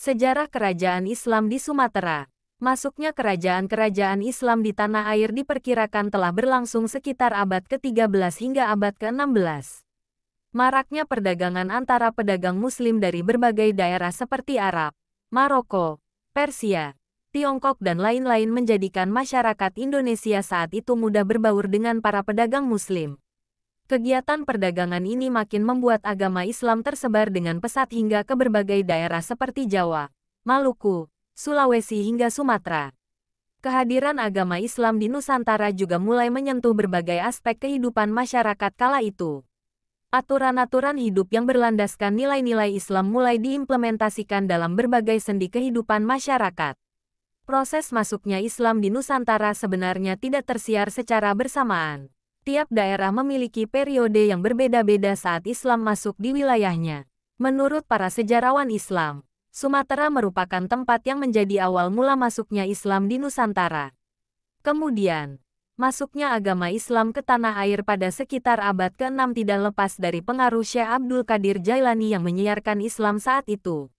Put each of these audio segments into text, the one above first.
Sejarah kerajaan Islam di Sumatera. Masuknya kerajaan-kerajaan Islam di tanah air diperkirakan telah berlangsung sekitar abad ke-13 hingga abad ke-16. Maraknya perdagangan antara pedagang Muslim dari berbagai daerah seperti Arab, Maroko, Persia, Tiongkok dan lain-lain menjadikan masyarakat Indonesia saat itu mudah berbaur dengan para pedagang Muslim. Kegiatan perdagangan ini makin membuat agama Islam tersebar dengan pesat hingga ke berbagai daerah seperti Jawa, Maluku, Sulawesi hingga Sumatera. Kehadiran agama Islam di Nusantara juga mulai menyentuh berbagai aspek kehidupan masyarakat kala itu. Aturan-aturan hidup yang berlandaskan nilai-nilai Islam mulai diimplementasikan dalam berbagai sendi kehidupan masyarakat. Proses masuknya Islam di Nusantara sebenarnya tidak tersiar secara bersamaan. Tiap daerah memiliki periode yang berbeda-beda saat Islam masuk di wilayahnya. Menurut para sejarawan Islam, Sumatera merupakan tempat yang menjadi awal mula masuknya Islam di Nusantara. Kemudian, masuknya agama Islam ke tanah air pada sekitar abad ke-6 tidak lepas dari pengaruh Syekh Abdul Qadir Jailani yang menyiarkan Islam saat itu.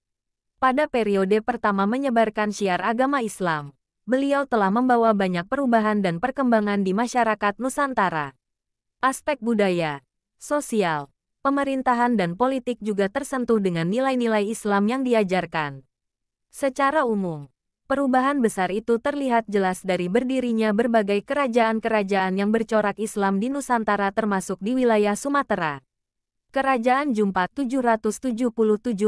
Pada periode pertama menyebarkan syiar agama Islam, beliau telah membawa banyak perubahan dan perkembangan di masyarakat Nusantara. Aspek budaya, sosial, pemerintahan dan politik juga tersentuh dengan nilai-nilai Islam yang diajarkan. Secara umum, perubahan besar itu terlihat jelas dari berdirinya berbagai kerajaan-kerajaan yang bercorak Islam di Nusantara termasuk di wilayah Sumatera. Kerajaan Jumpa 777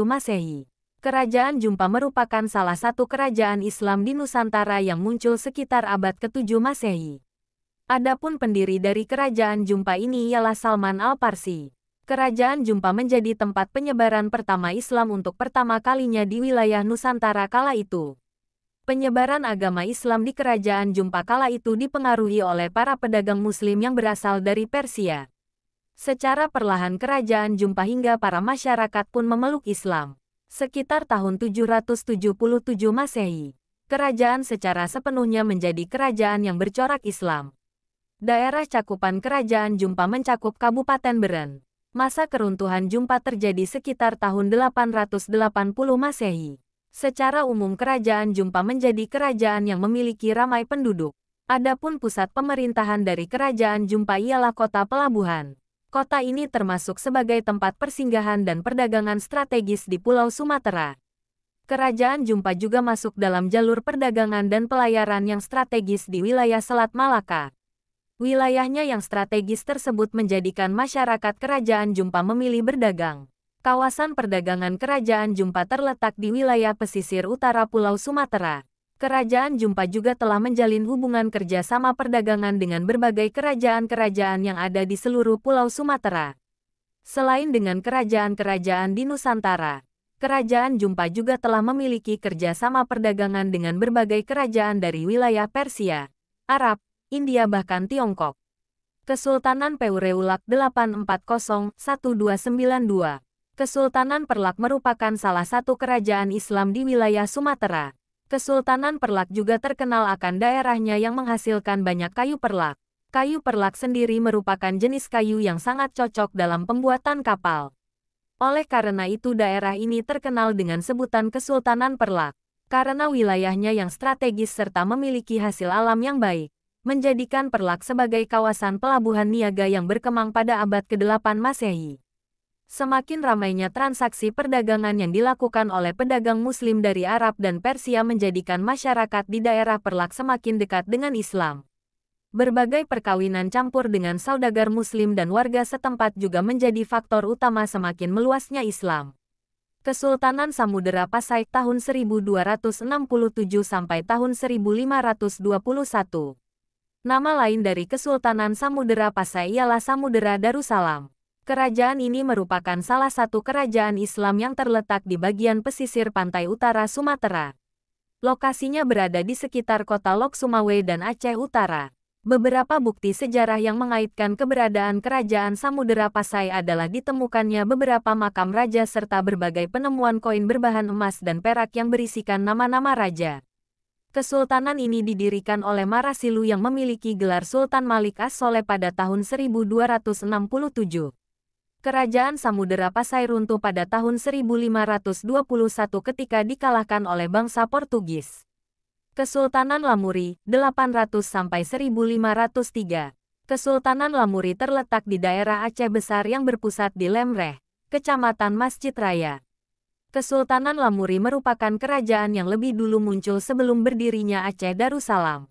Masehi. Kerajaan Jumpa merupakan salah satu kerajaan Islam di Nusantara yang muncul sekitar abad ke-7 Masehi. Adapun pendiri dari kerajaan Jumpa ini ialah Salman Al-Parsi. Kerajaan Jumpa menjadi tempat penyebaran pertama Islam untuk pertama kalinya di wilayah Nusantara kala itu. Penyebaran agama Islam di kerajaan Jumpa kala itu dipengaruhi oleh para pedagang Muslim yang berasal dari Persia. Secara perlahan kerajaan Jumpa hingga para masyarakat pun memeluk Islam. Sekitar tahun 777 Masehi, kerajaan secara sepenuhnya menjadi kerajaan yang bercorak Islam. Daerah cakupan kerajaan Jumpa mencakup Kabupaten Beren. Masa keruntuhan Jumpa terjadi sekitar tahun 880 Masehi. Secara umum kerajaan Jumpa menjadi kerajaan yang memiliki ramai penduduk. Adapun pusat pemerintahan dari kerajaan Jumpa ialah kota pelabuhan. Kota ini termasuk sebagai tempat persinggahan dan perdagangan strategis di Pulau Sumatera. Kerajaan Jumpa juga masuk dalam jalur perdagangan dan pelayaran yang strategis di wilayah Selat Malaka. Wilayahnya yang strategis tersebut menjadikan masyarakat kerajaan Jumpa memilih berdagang. Kawasan perdagangan kerajaan Jumpa terletak di wilayah pesisir utara Pulau Sumatera. Kerajaan Jumpa juga telah menjalin hubungan kerjasama perdagangan dengan berbagai kerajaan-kerajaan yang ada di seluruh Pulau Sumatera. Selain dengan kerajaan-kerajaan di Nusantara, kerajaan Jumpa juga telah memiliki kerjasama perdagangan dengan berbagai kerajaan dari wilayah Persia, Arab, India bahkan Tiongkok. Kesultanan Peureulak 840-1292. Kesultanan Perlak merupakan salah satu kerajaan Islam di wilayah Sumatera. Kesultanan Perlak juga terkenal akan daerahnya yang menghasilkan banyak kayu perlak. Kayu perlak sendiri merupakan jenis kayu yang sangat cocok dalam pembuatan kapal. Oleh karena itu daerah ini terkenal dengan sebutan Kesultanan Perlak. Karena wilayahnya yang strategis serta memiliki hasil alam yang baik, menjadikan Perlak sebagai kawasan pelabuhan niaga yang berkembang pada abad ke-8 Masehi. Semakin ramainya transaksi perdagangan yang dilakukan oleh pedagang Muslim dari Arab dan Persia menjadikan masyarakat di daerah Perlak semakin dekat dengan Islam. Berbagai perkawinan campur dengan saudagar Muslim dan warga setempat juga menjadi faktor utama semakin meluasnya Islam. Kesultanan Samudera Pasai tahun 1267 sampai tahun 1521. Nama lain dari Kesultanan Samudera Pasai ialah Samudera Darussalam. Kerajaan ini merupakan salah satu kerajaan Islam yang terletak di bagian pesisir pantai utara Sumatera. Lokasinya berada di sekitar kota Lok Sumawe dan Aceh Utara. Beberapa bukti sejarah yang mengaitkan keberadaan kerajaan Samudera Pasai adalah ditemukannya beberapa makam raja serta berbagai penemuan koin berbahan emas dan perak yang berisikan nama-nama raja. Kesultanan ini didirikan oleh Marasilu yang memiliki gelar Sultan Malik As-Soleh pada tahun 1267. Kerajaan Samudera Pasai runtuh pada tahun 1521 ketika dikalahkan oleh bangsa Portugis. Kesultanan Lamuri, 800–1503. Kesultanan Lamuri terletak di daerah Aceh Besar yang berpusat di Lemreh, Kecamatan Masjid Raya. Kesultanan Lamuri merupakan kerajaan yang lebih dulu muncul sebelum berdirinya Aceh Darussalam.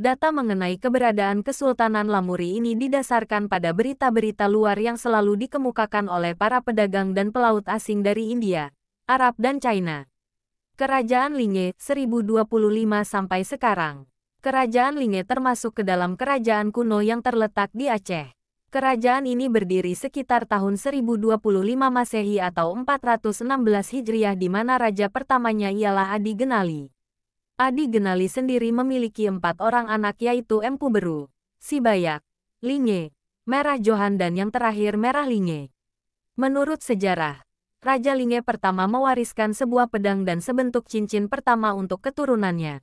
Data mengenai keberadaan Kesultanan Lamuri ini didasarkan pada berita-berita luar yang selalu dikemukakan oleh para pedagang dan pelaut asing dari India, Arab dan China. Kerajaan Linge, 1025 sampai sekarang. Kerajaan Linge termasuk ke dalam kerajaan kuno yang terletak di Aceh. Kerajaan ini berdiri sekitar tahun 1025 Masehi atau 416 Hijriah di mana raja pertamanya ialah Adi Genali. Adi Genali sendiri memiliki 4 orang anak yaitu Empu Beru, Sibayak, Linge, Merah Johan dan yang terakhir Merah Linge. Menurut sejarah, Raja Linge pertama mewariskan sebuah pedang dan sebentuk cincin pertama untuk keturunannya.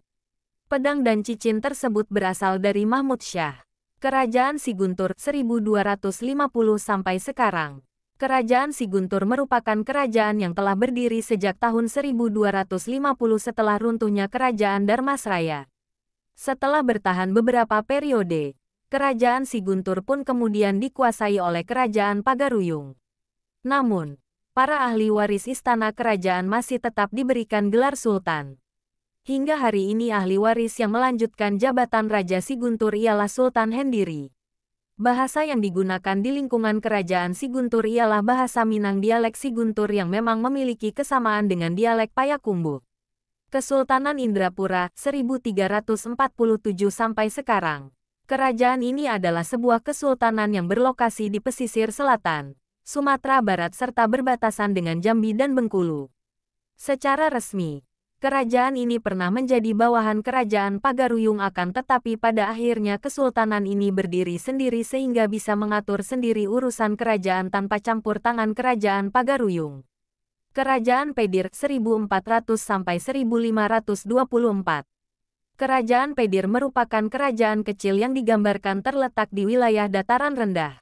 Pedang dan cincin tersebut berasal dari Mahmud Syah. Kerajaan Siguntur 1250 sampai sekarang. Kerajaan Siguntur merupakan kerajaan yang telah berdiri sejak tahun 1250 setelah runtuhnya Kerajaan Dharmasraya. Setelah bertahan beberapa periode, Kerajaan Siguntur pun kemudian dikuasai oleh Kerajaan Pagaruyung. Namun, para ahli waris istana kerajaan masih tetap diberikan gelar Sultan. Hingga hari ini ahli waris yang melanjutkan jabatan Raja Siguntur ialah Sultan Hendiri. Bahasa yang digunakan di lingkungan kerajaan Siguntur ialah bahasa Minang dialek Siguntur yang memang memiliki kesamaan dengan dialek Payakumbuh. Kesultanan Indrapura, 1347 sampai sekarang. Kerajaan ini adalah sebuah kesultanan yang berlokasi di pesisir selatan, Sumatera Barat serta berbatasan dengan Jambi dan Bengkulu. Secara resmi, kerajaan ini pernah menjadi bawahan kerajaan Pagaruyung akan tetapi pada akhirnya kesultanan ini berdiri sendiri sehingga bisa mengatur sendiri urusan kerajaan tanpa campur tangan kerajaan Pagaruyung. Kerajaan Pedir 1400 sampai 1524. Kerajaan Pedir merupakan kerajaan kecil yang digambarkan terletak di wilayah dataran rendah.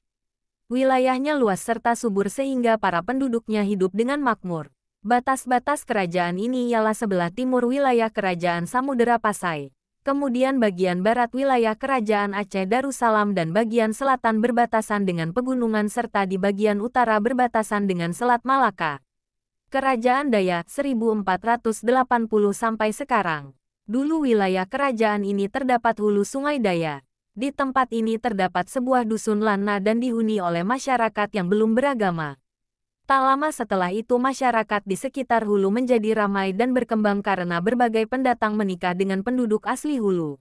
Wilayahnya luas serta subur sehingga para penduduknya hidup dengan makmur. Batas-batas kerajaan ini ialah sebelah timur wilayah Kerajaan Samudera Pasai, kemudian bagian barat wilayah Kerajaan Aceh Darussalam dan bagian selatan berbatasan dengan pegunungan serta di bagian utara berbatasan dengan Selat Malaka. Kerajaan Daya 1480 sampai sekarang. Dulu wilayah kerajaan ini terdapat hulu Sungai Daya. Di tempat ini terdapat sebuah dusun Lana dan dihuni oleh masyarakat yang belum beragama. Tak lama setelah itu masyarakat di sekitar hulu menjadi ramai dan berkembang karena berbagai pendatang menikah dengan penduduk asli hulu.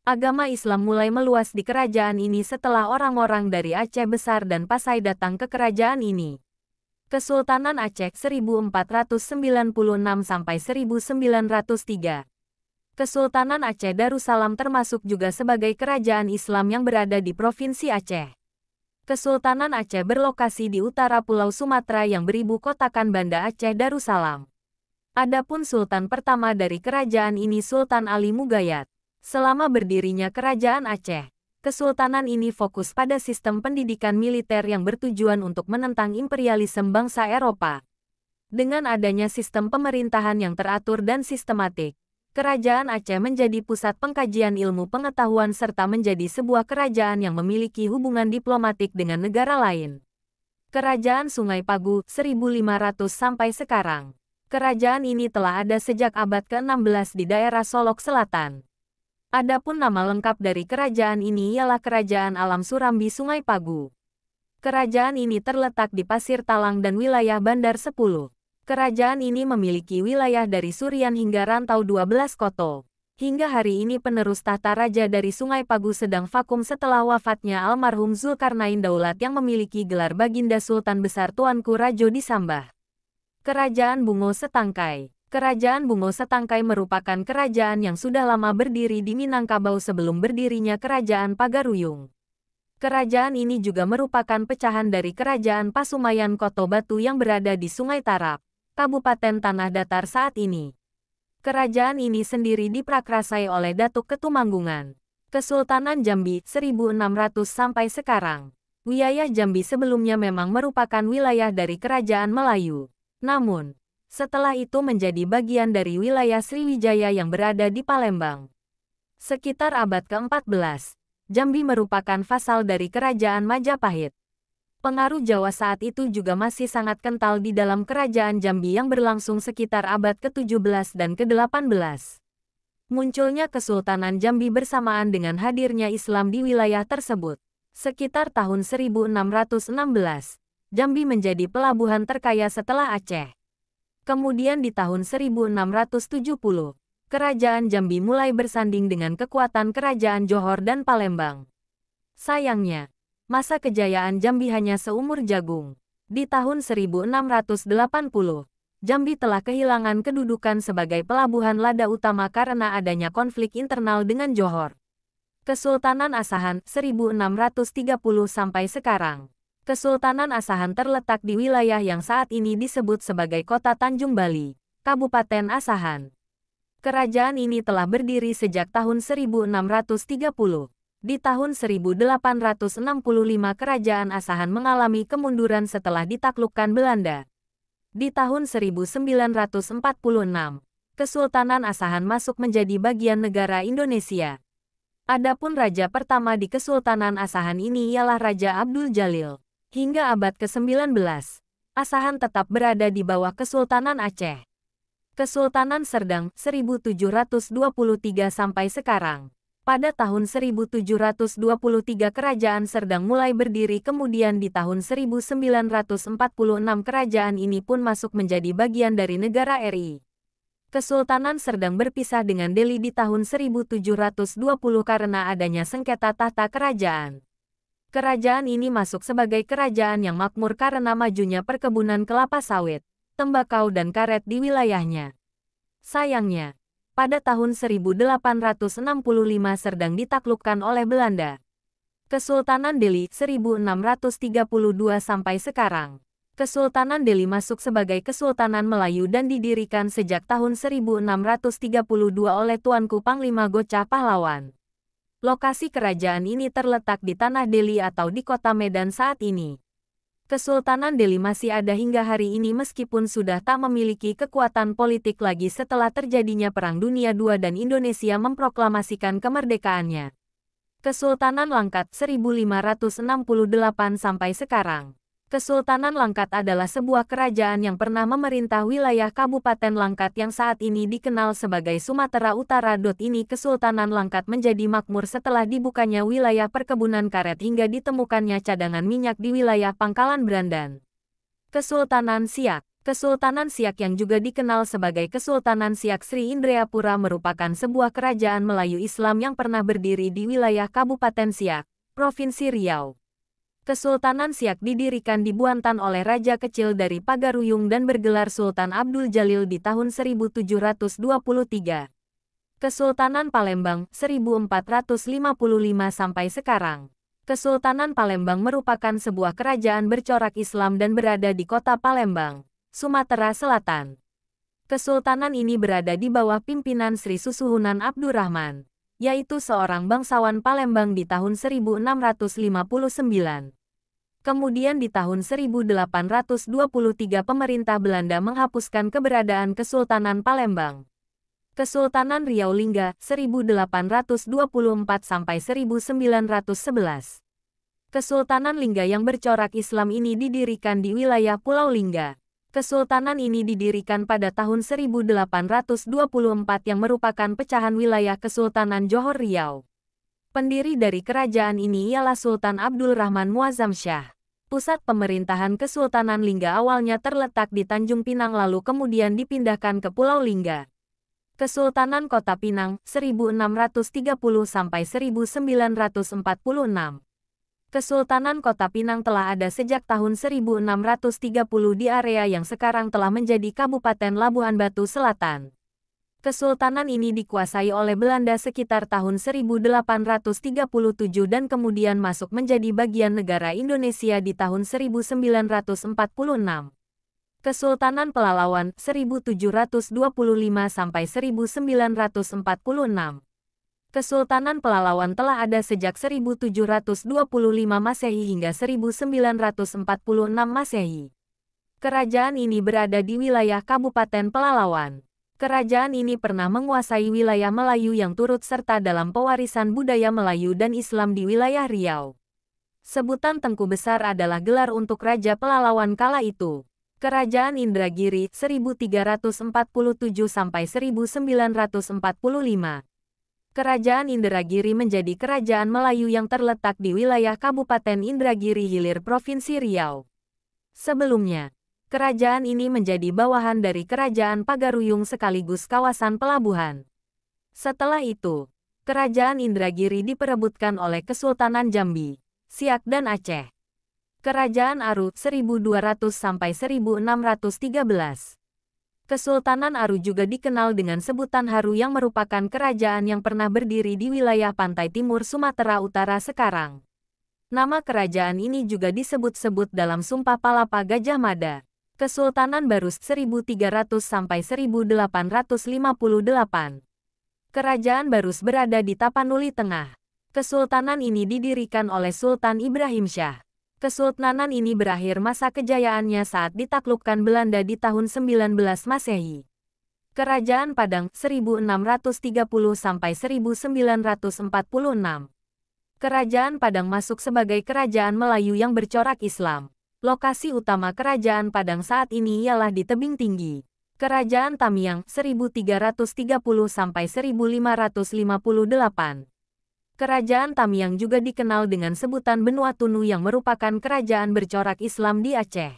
Agama Islam mulai meluas di kerajaan ini setelah orang-orang dari Aceh Besar dan Pasai datang ke kerajaan ini. Kesultanan Aceh 1496 sampai 1903. Kesultanan Aceh Darussalam termasuk juga sebagai kerajaan Islam yang berada di Provinsi Aceh. Kesultanan Aceh berlokasi di utara Pulau Sumatera yang beribu kotakan Banda Aceh Darussalam. Adapun sultan pertama dari kerajaan ini Sultan Ali Mugayat. Selama berdirinya kerajaan Aceh, kesultanan ini fokus pada sistem pendidikan militer yang bertujuan untuk menentang imperialisme bangsa Eropa. Dengan adanya sistem pemerintahan yang teratur dan sistematik, Kerajaan Aceh menjadi pusat pengkajian ilmu pengetahuan serta menjadi sebuah kerajaan yang memiliki hubungan diplomatik dengan negara lain. Kerajaan Sungai Pagu 1500 sampai sekarang. Kerajaan ini telah ada sejak abad ke-16 di daerah Solok Selatan. Adapun nama lengkap dari kerajaan ini ialah Kerajaan Alam Surambi Sungai Pagu. Kerajaan ini terletak di Pasir Talang dan wilayah Bandar 10. Kerajaan ini memiliki wilayah dari Surian hingga Rantau 12 Koto. Hingga hari ini penerus tahta raja dari Sungai Pagu sedang vakum setelah wafatnya almarhum Zulkarnain Daulat yang memiliki gelar Baginda Sultan Besar Tuanku Rajo Disambah. Kerajaan Bungo Setangkai. Kerajaan Bungo Setangkai merupakan kerajaan yang sudah lama berdiri di Minangkabau sebelum berdirinya Kerajaan Pagaruyung. Kerajaan ini juga merupakan pecahan dari Kerajaan Pasumayan Koto Batu yang berada di Sungai Tarap, Kabupaten Tanah Datar saat ini. Kerajaan ini sendiri diprakrasai oleh Datuk Ketumanggungan. Kesultanan Jambi 1600 sampai sekarang. Wilayah Jambi sebelumnya memang merupakan wilayah dari Kerajaan Melayu. Namun, setelah itu menjadi bagian dari wilayah Sriwijaya yang berada di Palembang. Sekitar abad ke-14, Jambi merupakan vasal dari Kerajaan Majapahit. Pengaruh Jawa saat itu juga masih sangat kental di dalam Kerajaan Jambi yang berlangsung sekitar abad ke-17 dan ke-18. Munculnya Kesultanan Jambi bersamaan dengan hadirnya Islam di wilayah tersebut. Sekitar tahun 1616, Jambi menjadi pelabuhan terkaya setelah Aceh. Kemudian di tahun 1670, Kerajaan Jambi mulai bersanding dengan kekuatan Kerajaan Johor dan Palembang. Sayangnya, masa kejayaan Jambi hanya seumur jagung. Di tahun 1680, Jambi telah kehilangan kedudukan sebagai pelabuhan lada utama karena adanya konflik internal dengan Johor. Kesultanan Asahan 1630 sampai sekarang. Kesultanan Asahan terletak di wilayah yang saat ini disebut sebagai Kota Tanjung Bali, Kabupaten Asahan. Kerajaan ini telah berdiri sejak tahun 1630. Di tahun 1865 Kerajaan Asahan mengalami kemunduran setelah ditaklukkan Belanda. Di tahun 1946, Kesultanan Asahan masuk menjadi bagian negara Indonesia. Adapun raja pertama di Kesultanan Asahan ini ialah Raja Abdul Jalil. Hingga abad ke-19, Asahan tetap berada di bawah Kesultanan Aceh. Kesultanan Serdang 1723 sampai sekarang. Pada tahun 1723 Kerajaan Serdang mulai berdiri, kemudian di tahun 1946 kerajaan ini pun masuk menjadi bagian dari negara RI. Kesultanan Serdang berpisah dengan Delhi di tahun 1720 karena adanya sengketa tahta kerajaan. Kerajaan ini masuk sebagai kerajaan yang makmur karena majunya perkebunan kelapa sawit, tembakau dan karet di wilayahnya. Sayangnya, pada tahun 1865 Serdang ditaklukkan oleh Belanda. Kesultanan Delhi 1632 sampai sekarang. Kesultanan Delhi masuk sebagai Kesultanan Melayu dan didirikan sejak tahun 1632 oleh Tuanku Panglima Gocah Pahlawan. Lokasi kerajaan ini terletak di Tanah Delhi atau di Kota Medan saat ini. Kesultanan Delhi masih ada hingga hari ini meskipun sudah tak memiliki kekuatan politik lagi setelah terjadinya Perang Dunia II dan Indonesia memproklamasikan kemerdekaannya. Kesultanan Langkat 1568 sampai sekarang. Kesultanan Langkat adalah sebuah kerajaan yang pernah memerintah wilayah Kabupaten Langkat yang saat ini dikenal sebagai Sumatera Utara. Ini Kesultanan Langkat menjadi makmur setelah dibukanya wilayah perkebunan karet hingga ditemukannya cadangan minyak di wilayah Pangkalan Brandan. Kesultanan Siak. Kesultanan Siak yang juga dikenal sebagai Kesultanan Siak Sri Indrayapura merupakan sebuah kerajaan Melayu Islam yang pernah berdiri di wilayah Kabupaten Siak, Provinsi Riau. Kesultanan Siak didirikan di Buantan oleh raja kecil dari Pagaruyung dan bergelar Sultan Abdul Jalil di tahun 1723. Kesultanan Palembang 1455 sampai sekarang. Kesultanan Palembang merupakan sebuah kerajaan bercorak Islam dan berada di kota Palembang, Sumatera Selatan. Kesultanan ini berada di bawah pimpinan Sri Susuhunan Abdurrahman, yaitu seorang bangsawan Palembang di tahun 1659. Kemudian di tahun 1823 pemerintah Belanda menghapuskan keberadaan Kesultanan Palembang. Kesultanan Riau Lingga 1824 sampai 1911. Kesultanan Lingga yang bercorak Islam ini didirikan di wilayah Pulau Lingga. Kesultanan ini didirikan pada tahun 1824 yang merupakan pecahan wilayah Kesultanan Johor Riau. Pendiri dari kerajaan ini ialah Sultan Abdul Rahman Muazzam Shah. Pusat pemerintahan Kesultanan Lingga awalnya terletak di Tanjung Pinang lalu kemudian dipindahkan ke Pulau Lingga. Kesultanan Kota Pinang 1630 sampai 1946. Kesultanan Kota Pinang telah ada sejak tahun 1630 di area yang sekarang telah menjadi Kabupaten Labuhan Batu Selatan. Kesultanan ini dikuasai oleh Belanda sekitar tahun 1837 dan kemudian masuk menjadi bagian negara Indonesia di tahun 1946. Kesultanan Pelalawan 1725 sampai 1946. Kesultanan Pelalawan telah ada sejak 1725 Masehi hingga 1946 Masehi. Kerajaan ini berada di wilayah Kabupaten Pelalawan. Kerajaan ini pernah menguasai wilayah Melayu yang turut serta dalam pewarisan budaya Melayu dan Islam di wilayah Riau. Sebutan Tengku Besar adalah gelar untuk Raja Pelalawan kala itu. Kerajaan Indragiri 1347–1945. Kerajaan Indragiri menjadi kerajaan Melayu yang terletak di wilayah Kabupaten Indragiri Hilir Provinsi Riau. Sebelumnya, kerajaan ini menjadi bawahan dari Kerajaan Pagaruyung sekaligus kawasan pelabuhan. Setelah itu, Kerajaan Indragiri diperebutkan oleh Kesultanan Jambi, Siak dan Aceh. Kerajaan Aru 1200–1613. Kesultanan Aru juga dikenal dengan sebutan Haru yang merupakan kerajaan yang pernah berdiri di wilayah pantai timur Sumatera Utara sekarang. Nama kerajaan ini juga disebut-sebut dalam Sumpah Palapa Gajah Mada. Kesultanan Barus 1300–1858. Kerajaan Barus berada di Tapanuli Tengah. Kesultanan ini didirikan oleh Sultan Ibrahim Shah. Kesultanan ini berakhir masa kejayaannya saat ditaklukkan Belanda di tahun 19 Masehi. Kerajaan Padang 1630–1946. Kerajaan Padang masuk sebagai kerajaan Melayu yang bercorak Islam. Lokasi utama kerajaan Padang saat ini ialah di tebing tinggi. Kerajaan Tamiang 1330–1558. Kerajaan Tamiang juga dikenal dengan sebutan Benua Tunu yang merupakan kerajaan bercorak Islam di Aceh.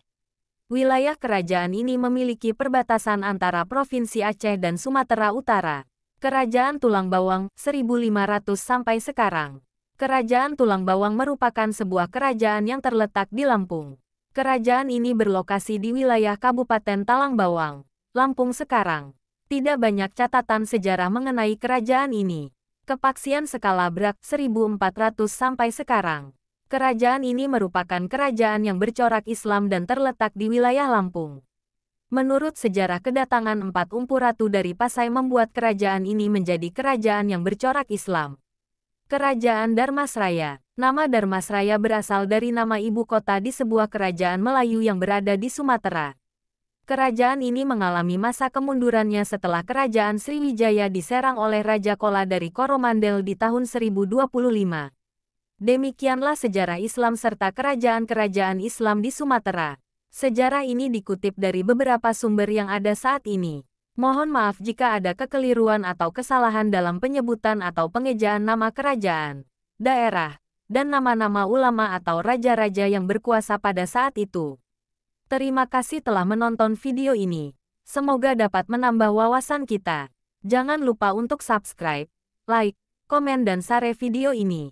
Wilayah kerajaan ini memiliki perbatasan antara Provinsi Aceh dan Sumatera Utara. Kerajaan Tulang Bawang 1500 sampai sekarang. Kerajaan Tulang Bawang merupakan sebuah kerajaan yang terletak di Lampung. Kerajaan ini berlokasi di wilayah Kabupaten Talang Bawang, Lampung sekarang. Tidak banyak catatan sejarah mengenai kerajaan ini. Kepaksian skala Brak 1400 sampai sekarang. Kerajaan ini merupakan kerajaan yang bercorak Islam dan terletak di wilayah Lampung. Menurut sejarah kedatangan 4 Empu Ratu dari Pasai membuat kerajaan ini menjadi kerajaan yang bercorak Islam. Kerajaan Darmasraya. Nama Darmasraya berasal dari nama ibu kota di sebuah kerajaan Melayu yang berada di Sumatera. Kerajaan ini mengalami masa kemundurannya setelah Kerajaan Sriwijaya diserang oleh Raja Kola dari Coromandel di tahun 1025. Demikianlah sejarah Islam serta kerajaan-kerajaan Islam di Sumatera. Sejarah ini dikutip dari beberapa sumber yang ada saat ini. Mohon maaf jika ada kekeliruan atau kesalahan dalam penyebutan atau pengejaan nama kerajaan, daerah, dan nama-nama ulama atau raja-raja yang berkuasa pada saat itu. Terima kasih telah menonton video ini. Semoga dapat menambah wawasan kita. Jangan lupa untuk subscribe, like, komen dan share video ini.